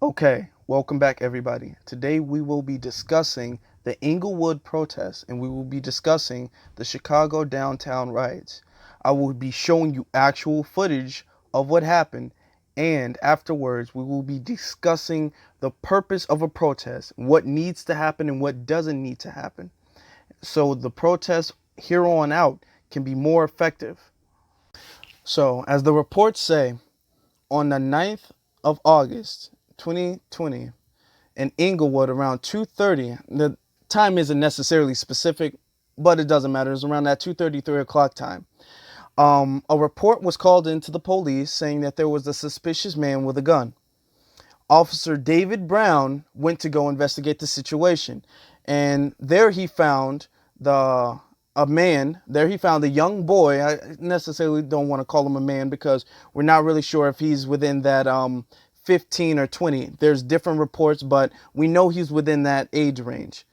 Okay, welcome back everybody. Today we will be discussing the Inglewood protests and we will be discussing the Chicago downtown riots. I will be showing you actual footage of what happened, and afterwards we will be discussing the purpose of a protest, what needs to happen and what doesn't need to happen, so the protest here on out can be more effective. So as the reports say, on the 9th of August 2020 in Inglewood around 2:30. The time isn't necessarily specific, but it doesn't matter. It's around that 2:30, 3 o'clock time. A report was called into the police saying that there was a suspicious man with a gun. Officer David Brown went to go investigate the situation, and there he found a man. There he found a young boy. I necessarily don't want to call him a man because we're not really sure if he's within that 15 or 20. There's different reports, but we know he's within that age range.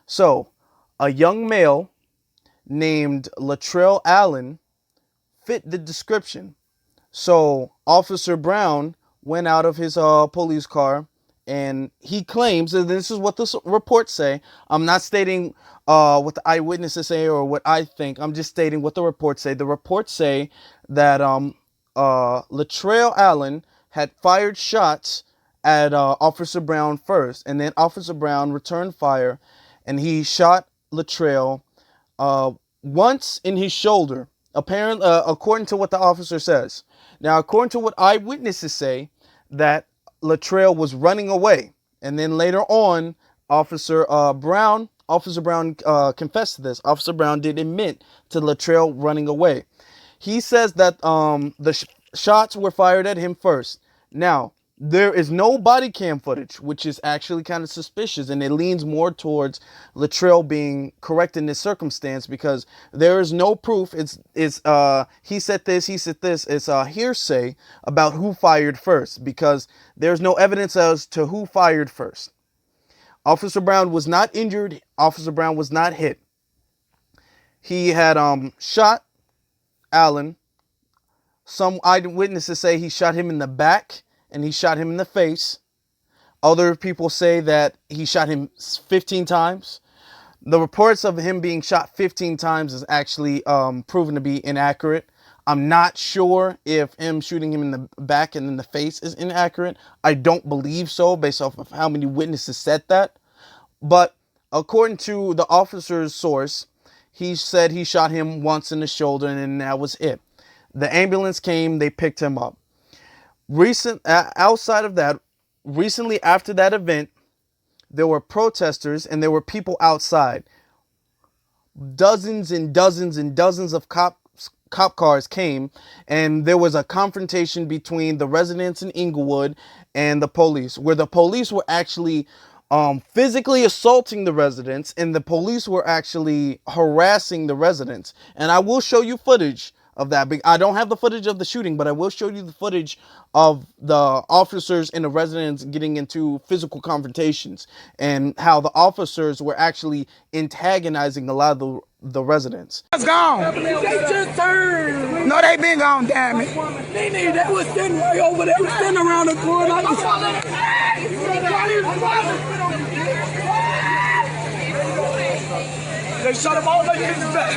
So, a young male named Latrell Allen fit the description. So, Officer Brown went out of his police car, and he claims, and this is what the reports say. I'm not stating what the eyewitnesses say or what I think. I'm just stating what the reports say. The reports say that Latrell Allen had fired shots at Officer Brown first, and then Officer Brown returned fire, and he shot Latrell once in his shoulder. Apparently, according to what the officer says. Now, according to what eyewitnesses say, that Latrell was running away, and then later on, Officer Brown confessed to this. Officer Brown did admit to Latrell running away. He says that the shots were fired at him first. Now, there is no body cam footage, which is actually kind of suspicious, and it leans more towards Latrell being correct in this circumstance because there is no proof. It's he said this, he said this. It's a hearsay about who fired first because there's no evidence as to who fired first. Officer Brown was not injured. Officer Brown was not hit. He had shot Allen. Some eyewitnesses say he shot him in the back and he shot him in the face. Other people say that he shot him 15 times. The reports of him being shot 15 times is actually proven to be inaccurate. I'm not sure if him shooting him in the back and in the face is inaccurate. I don't believe so based off of how many witnesses said that. But according to the officer's source, he said he shot him once in the shoulder and that was it. The ambulance came, they picked him up. Outside of that, recently after that event, there were protesters and there were people outside. Dozens and dozens and dozens of cop cars came, and there was a confrontation between the residents in Inglewood and the police, where the police were actually physically assaulting the residents, and the police were actually harassing the residents. And I will show you footage of that. I don't have the footage of the shooting, but I will show you the footage of the officers and the residents getting into physical confrontations and how the officers were actually antagonizing a lot of the residents. It's gone. They just turned. No, they been gone, damn it. They was standing right over there. They was standing around the corner. They shot him all the way in his back.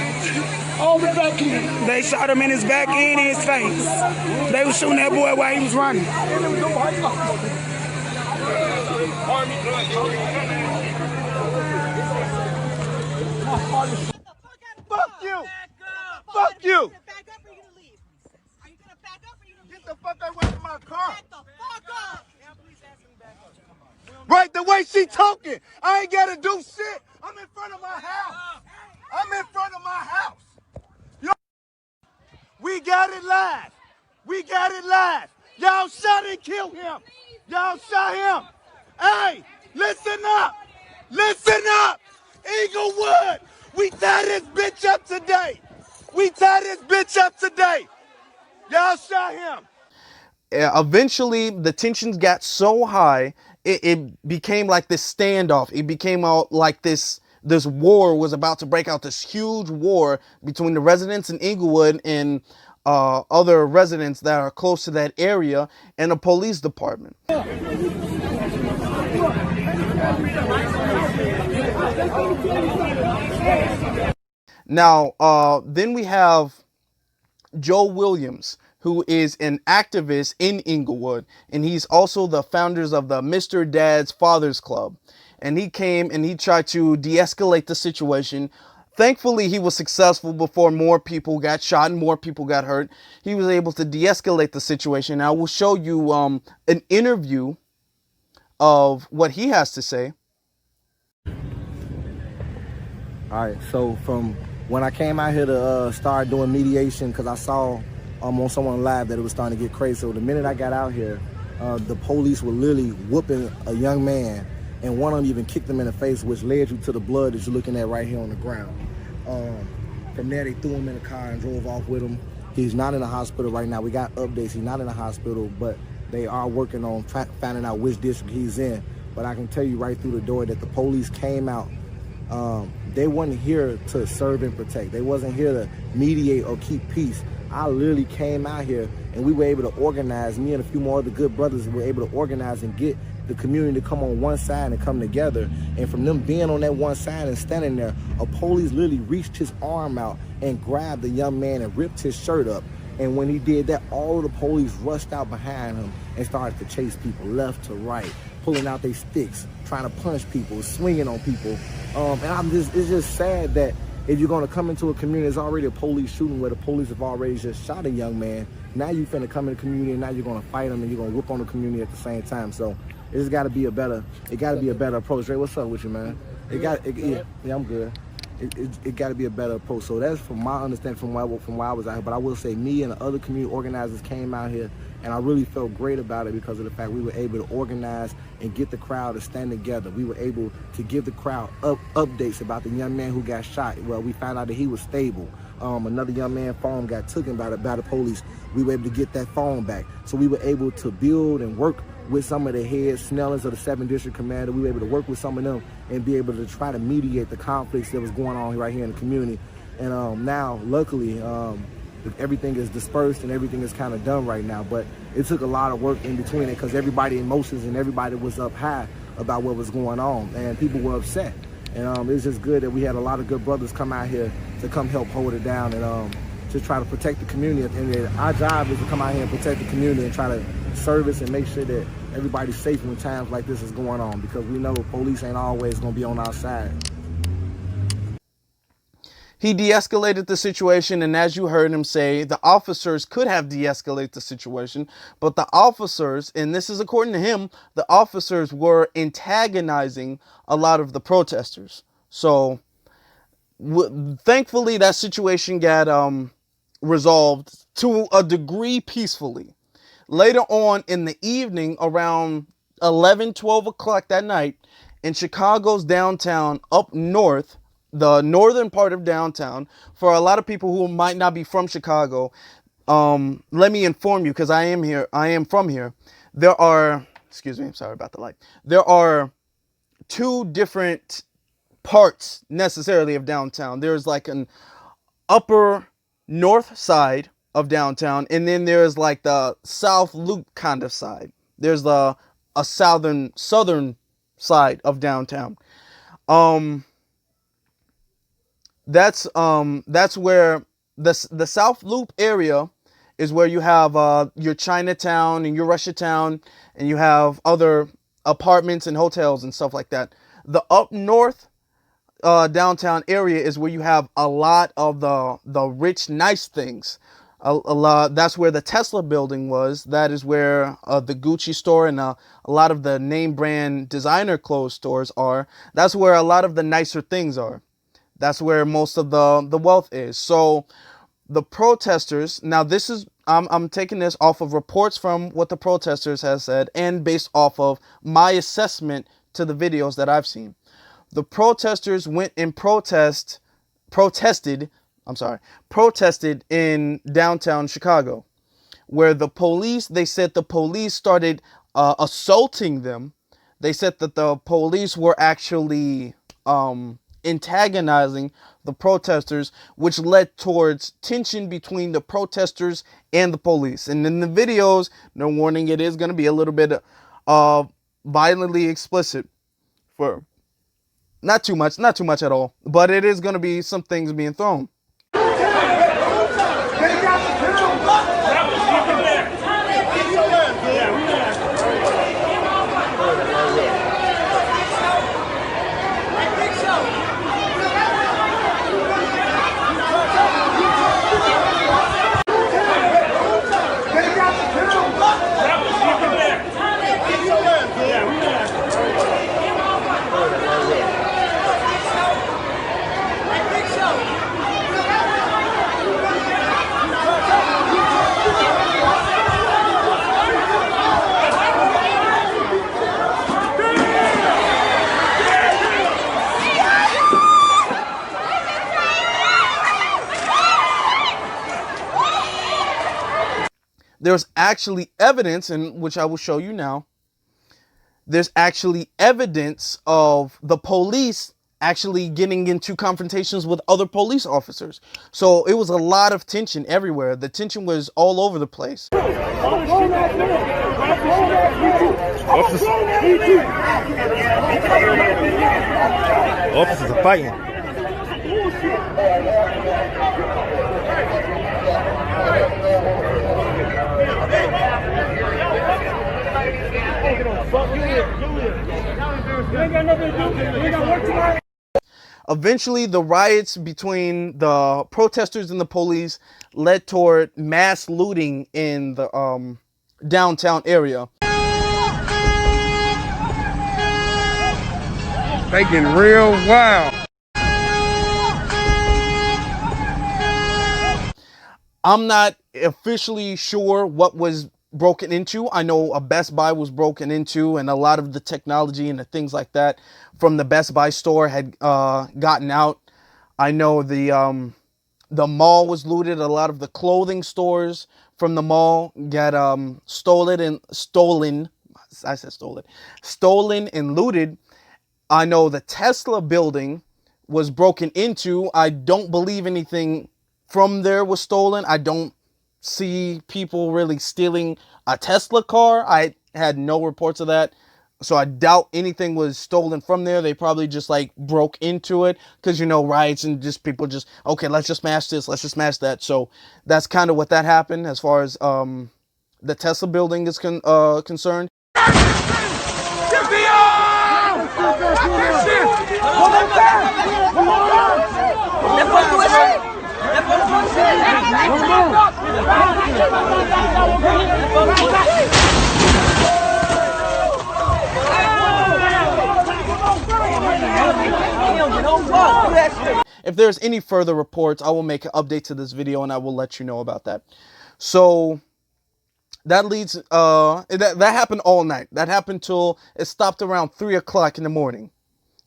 All the back end. They shot him in his back and in his face. They was shooting that boy while he was running. Fuck you! Fuck you! Get the fuck away from my car! Right, the way she talking, I ain't gotta do shit. I'm in front of my house. I'm in front of my house. Yo, we got it live. We got it live. Y'all shot and killed him. Y'all shot him. Hey, listen up. Listen up. Inglewood, we tie this bitch up today. We tie this bitch up today. Y'all shot him. Eventually, the tensions got so high, it became like this standoff. It became like this war was about to break out, this huge war between the residents in Inglewood and other residents that are close to that area and a police department. Now, then we have Joe Williams, who is an activist in Inglewood, and he's also the founders of the Mr. Dad's Fathers Club. And he came and he tried to de-escalate the situation. Thankfully, he was successful before more people got shot and more people got hurt. He was able to de-escalate the situation. I will show you an interview of what he has to say. All right, so from when I came out here to start doing mediation, because I saw on someone live that it was starting to get crazy. So the minute I got out here, the police were literally whooping a young man, and one of them even kicked him in the face, which led you to the blood that you're looking at right here on the ground. From there, they threw him in the car and drove off with him. He's not in the hospital right now. We got updates. He's not in the hospital, but they are working on finding out which district he's in. But I can tell you right through the door that the police came out. They weren't here to serve and protect. They wasn't here to mediate or keep peace. I literally came out here and we were able to organize, me and a few more other good brothers were able to organize and get the community to come on one side and come together. And from them being on that one side and standing there, a police literally reached his arm out and grabbed the young man and ripped his shirt up. And when he did that, all of the police rushed out behind him and started to chase people left to right, pulling out their sticks, trying to punch people, swinging on people. And it's just sad that if you're gonna come into a community, there's already a police shooting where the police have already just shot a young man. Now you finna come in the community and now you're gonna fight them and you're gonna whoop on the community at the same time. So it's gotta be a better approach. Ray, what's up with you, man? Yeah, I'm good. It got to be a better approach. So that's from my understanding from where I was out here. But I will say me and the other community organizers came out here, and I really felt great about it because of the fact we were able to organize and get the crowd to stand together. We were able to give the crowd updates about the young man who got shot. Well, we found out that he was stable. Another young man's phone got taken by the police. We were able to get that phone back. So we were able to build and work with some of the head Snellers of the 7th District Commander. We were able to work with some of them and be able to try to mediate the conflicts that was going on right here in the community. And now, luckily, everything is dispersed and everything is kind of done right now. But it took a lot of work in between it because everybody emotions and everybody was up high about what was going on and people were upset. And it's just good that we had a lot of good brothers come out here to come help hold it down and to try to protect the community. And our job is to come out here and protect the community and try to service and make sure that everybody's safe when times like this is going on, because we know police ain't always going to be on our side. He de-escalated the situation, and as you heard him say, the officers could have de-escalated the situation, but the officers, and this is according to him, the officers were antagonizing a lot of the protesters. So thankfully that situation got resolved to a degree peacefully. Later on in the evening, around 11, 12 o'clock that night, in Chicago's downtown, up north, the northern part of downtown, for a lot of people who might not be from Chicago, let me inform you, because I am from here. There are, excuse me, I'm sorry about the light. There are two different parts necessarily of downtown. There's like an upper north side of downtown, and then there's like the South Loop kind of side. There's a southern side of downtown. That's where the South Loop area is where you have your Chinatown and your Russiatown, and you have other apartments and hotels and stuff like that. The up north downtown area is where you have a lot of the rich, nice things. A lot. That's where the Tesla building was. That is where the Gucci store and a lot of the name brand designer clothes stores are. That's where a lot of the nicer things are. That's where most of the wealth is. So the protesters, now this is, I'm taking this off of reports from what the protesters have said and based off of my assessment to the videos that I've seen. The protesters went and protested in downtown Chicago, where they said the police started assaulting them. They said that the police were actually antagonizing the protesters, which led towards tension between the protesters and the police. And in the videos, no warning, it is going to be a little bit violently explicit, for not too much at all, but it is going to be some things being thrown. There's actually evidence, and which I will show you now. There's actually evidence of the police actually getting into confrontations with other police officers. So it was a lot of tension everywhere. The tension was all over the place. Officers are fighting. Eventually, the riots between the protesters and the police led toward mass looting in the downtown area. They getting real wild. I'm not officially sure what was broken into. I know a Best Buy was broken into, and a lot of the technology and the things like that from the Best Buy store had gotten out. I know the mall was looted. A lot of the clothing stores from the mall got stolen and looted. I know the Tesla building was broken into. I don't believe anything from there was stolen. I don't see people really stealing a Tesla car. I had no reports of that. So I doubt anything was stolen from there. They probably just like broke into it because, you know, riots and just people just, okay, let's just smash this, let's just smash that. So that's kind of what that happened as far as the Tesla building is concerned. If there's any further reports, I will make an update to this video and I will let you know about that. So that leads, that happened all night. That happened till it stopped around 3 o'clock in the morning.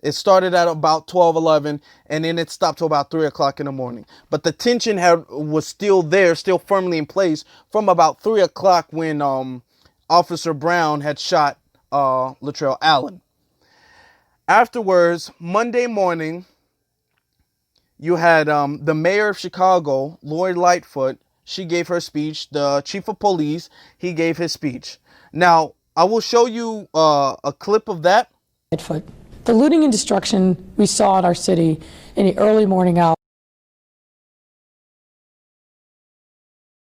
It started at about 12, 11, and then it stopped till about 3 o'clock in the morning. But the tension was still there, still firmly in place from about 3 o'clock when Officer Brown had shot Latrell Allen. Afterwards, Monday morning, you had the mayor of Chicago, Lori Lightfoot. She gave her speech. The chief of police, he gave his speech. Now, I will show you a clip of that. Lightfoot. The looting and destruction we saw in our city in the early morning hours.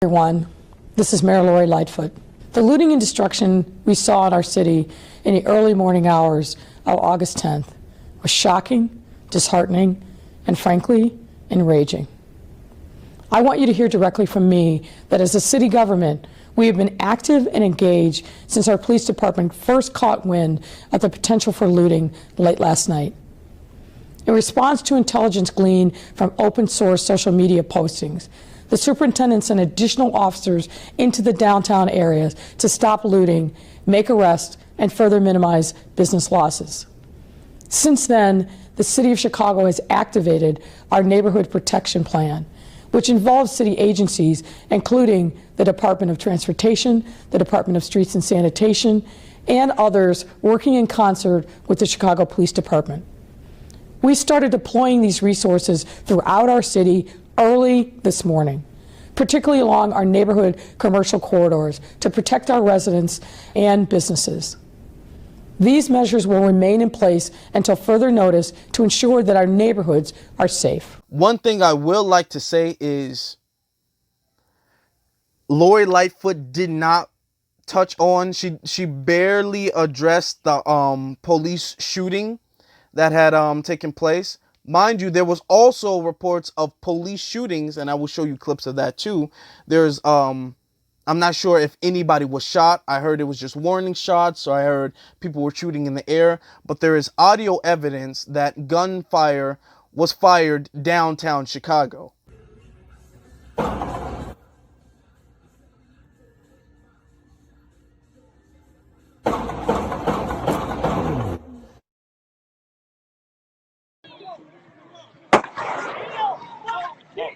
Everyone, this is Mayor Lori Lightfoot. The looting and destruction we saw in our city in the early morning hours of August 10th was shocking, disheartening, and frankly, enraging. I want you to hear directly from me that as a city government, we have been active and engaged since our police department first caught wind of the potential for looting late last night. In response to intelligence gleaned from open source social media postings, the superintendent sent additional officers into the downtown areas to stop looting, make arrests, and further minimize business losses. Since then, the City of Chicago has activated our Neighborhood Protection Plan, which involves city agencies, including the Department of Transportation, the Department of Streets and Sanitation, and others working in concert with the Chicago Police Department. We started deploying these resources throughout our city early this morning, particularly along our neighborhood commercial corridors to protect our residents and businesses. These measures will remain in place until further notice to ensure that our neighborhoods are safe. One thing I will like to say is Lori Lightfoot did not touch on, she barely addressed the police shooting that had taken place. Mind you, there was also reports of police shootings, and I will show you clips of that too. There's I'm not sure if anybody was shot. I heard it was just warning shots, so I heard people were shooting in the air, but there is audio evidence that gunfire was fired downtown Chicago.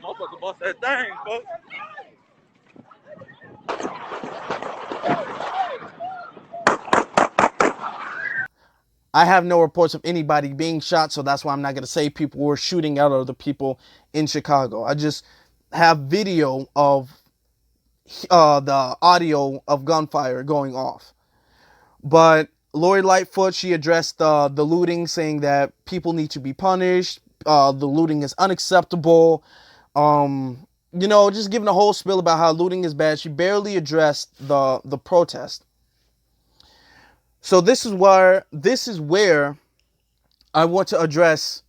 Motherfucker bust that thing, folks. I have no reports of anybody being shot, so that's why I'm not going to say people were shooting at other people in Chicago. I just have video of the audio of gunfire going off. But Lori Lightfoot, she addressed the looting, saying that people need to be punished. The looting is unacceptable. You know, just giving a whole spiel about how looting is bad. She barely addressed the protest. So this is where I want to address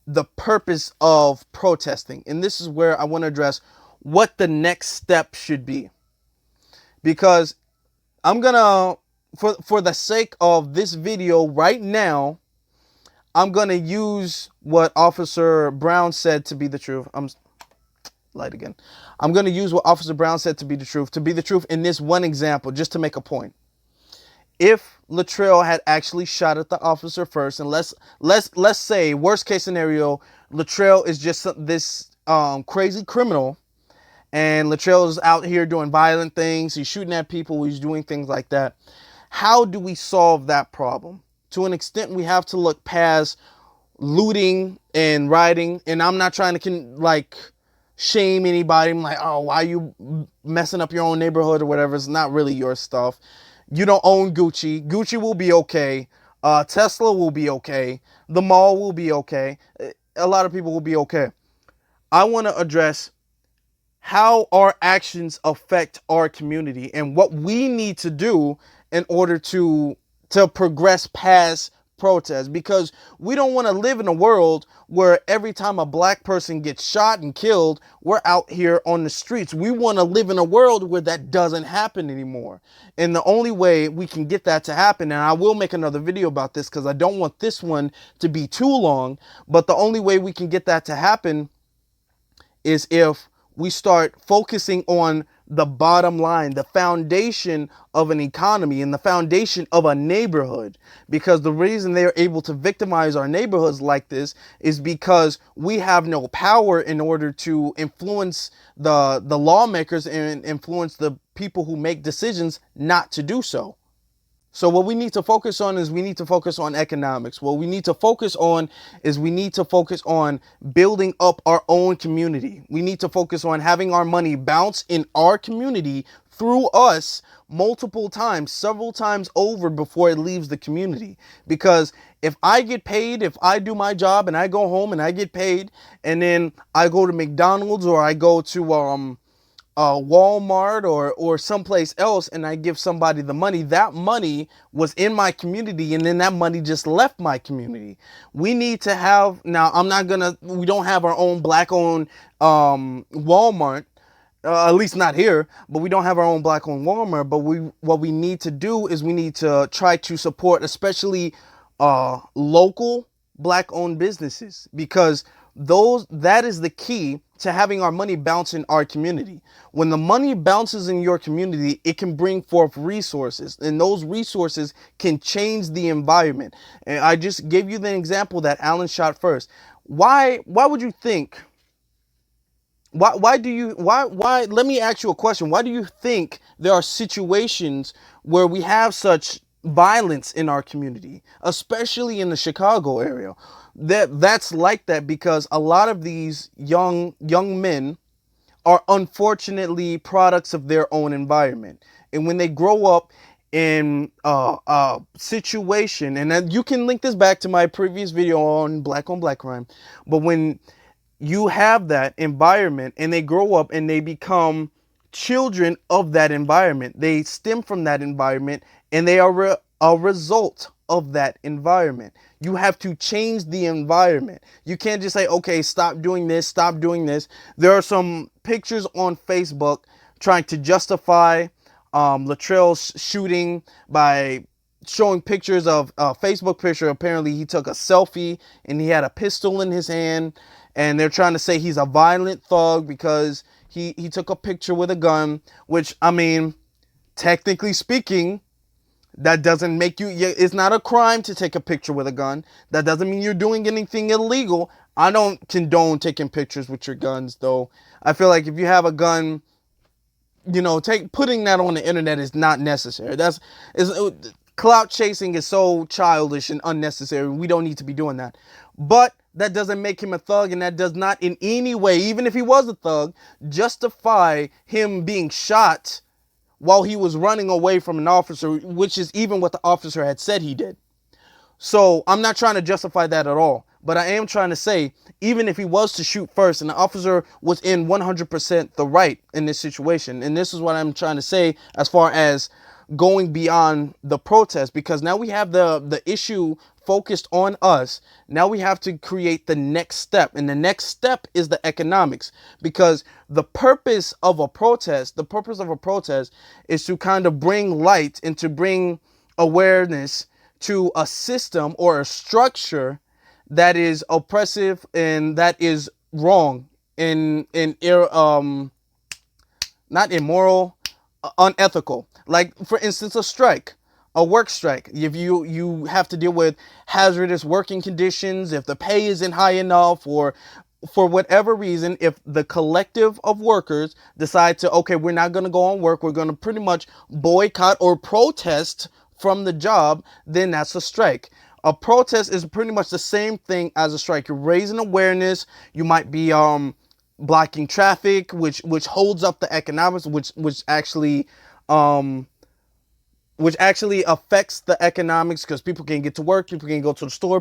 the purpose of protesting. And this is where I want to address what the next step should be. Because I'm going to, for the sake of this video right now, I'm going to use what Officer Brown said to be the truth. I'm going to use what Officer Brown said to be the truth in this one example, just to make a point. If Latrell had actually shot at the officer first, and let's say worst case scenario, Latrell is just this crazy criminal, and Latrell is out here doing violent things. He's shooting at people. He's doing things like that. How do we solve that problem? To an extent, we have to look past looting and rioting. And I'm not trying to shame anybody. I'm like, oh, why are you messing up your own neighborhood or whatever? It's not really your stuff. You don't own Gucci. Gucci will be okay. Tesla will be okay. The mall will be okay. A lot of people will be okay. I want to address how our actions affect our community and what we need to do in order to progress past protests, because we don't want to live in a world where every time a black person gets shot and killed, we're out here on the streets. We want to live in a world where that doesn't happen anymore. And the only way we can get that to happen, and I will make another video about this because I don't want this one to be too long, but the only way we can get that to happen is if we start focusing on the bottom line, the foundation of an economy and the foundation of a neighborhood. Because the reason they're able to victimize our neighborhoods like this is because we have no power in order to influence the lawmakers and influence the people who make decisions not to do so. So what we need to focus on is we need to focus on economics. What we need to focus on is we need to focus on building up our own community. We need to focus on having our money bounce in our community through us multiple times, several times over before it leaves the community. Because if I get paid, if I do my job and I go home and I get paid, and then I go to McDonald's or I go to Walmart or someplace else and I give somebody the money, that money was in my community and then that money just left my community. We need to have, now we don't have our own black owned Walmart, at least not here, but we don't have our own black owned Walmart. But what we need to do is we need to try to support especially local black owned businesses, because that is the key to having our money bounce in our community. When the money bounces in your community, it can bring forth resources, and those resources can change the environment. And I just gave you the example that Alan shot first. Why would you think, why let me ask you a question. Why do you think there are situations where we have such violence in our community, especially in the Chicago area. That's like that because a lot of these young men are unfortunately products of their own environment. And when they grow up in a situation, and then you can link this back to my previous video on black crime, but when you have that environment and they grow up and they become children of that environment, they stem from that environment and they are a result of that environment. You have to change the environment. You can't just say, okay, stop doing this, stop doing this. There are some pictures on Facebook trying to justify Latrell's shooting by showing pictures of a Facebook picture. Apparently he took a selfie and he had a pistol in his hand, and they're trying to say he's a violent thug because he took a picture with a gun, which, I mean, technically speaking, that doesn't make you, it's not a crime to take a picture with a gun. That doesn't mean you're doing anything illegal. I don't condone taking pictures with your guns, though. I feel like if you have a gun, you know, putting that on the internet is not necessary. Clout chasing is so childish and unnecessary. We don't need to be doing that. But that doesn't make him a thug, and that does not in any way, even if he was a thug, justify him being shot while he was running away from an officer, which is even what the officer had said he did. So I'm not trying to justify that at all. But I am trying to say, even if he was to shoot first and the officer was in 100% the right in this situation, and this is what I'm trying to say as far as going beyond the protest, because now we have the issue focused on us. Now we have to create the next step, and the next step is the economics, because the purpose of a protest is to kind of bring light and to bring awareness to a system or a structure that is oppressive and that is wrong and not immoral, unethical. Like, for instance, a strike, a work strike. If you have to deal with hazardous working conditions, if the pay isn't high enough, or for whatever reason, if the collective of workers decide to, okay, we're not going to go on work, we're going to pretty much boycott or protest from the job, then that's a strike. A protest is pretty much the same thing as a strike. You're raising awareness. You might be blocking traffic, which holds up the economics, which actually affects the economics, because people can get to work, people can go to the store,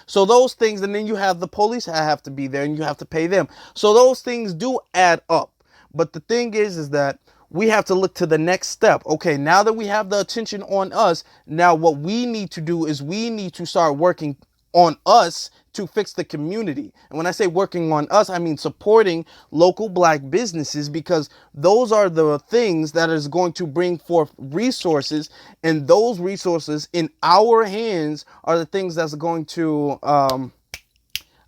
so those things. And then you have the police have to be there and you have to pay them. So those things do add up. But the thing is that we have to look to the next step. Okay, now that we have the attention on us, now what we need to do is we need to start working on us to fix the community. And when I say working on us, I mean supporting local black businesses, because those are the things that is going to bring forth resources, and those resources in our hands are the things that's going to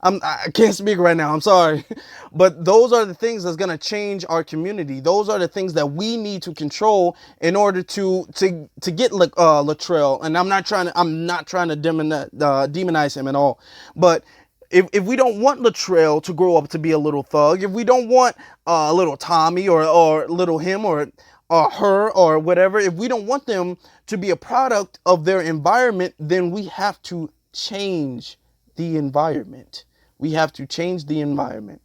I can't speak right now, I'm sorry. But those are the things that's going to change our community. Those are the things that we need to control in order to get Latrell. And I'm not trying to demonize him at all. But if we don't want Latrell to grow up to be a little thug, if we don't want little Tommy or little him or her or whatever, if we don't want them to be a product of their environment, then we have to change the environment. We have to change the environment.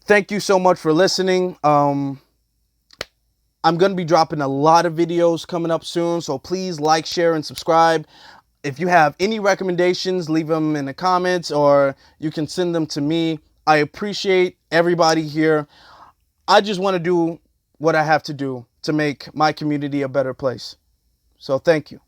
Thank you so much for listening. I'm going to be dropping a lot of videos coming up soon, so please like, share, and subscribe. If you have any recommendations, leave them in the comments, or you can send them to me. I appreciate everybody here. I just want to do what I have to do to make my community a better place. So thank you.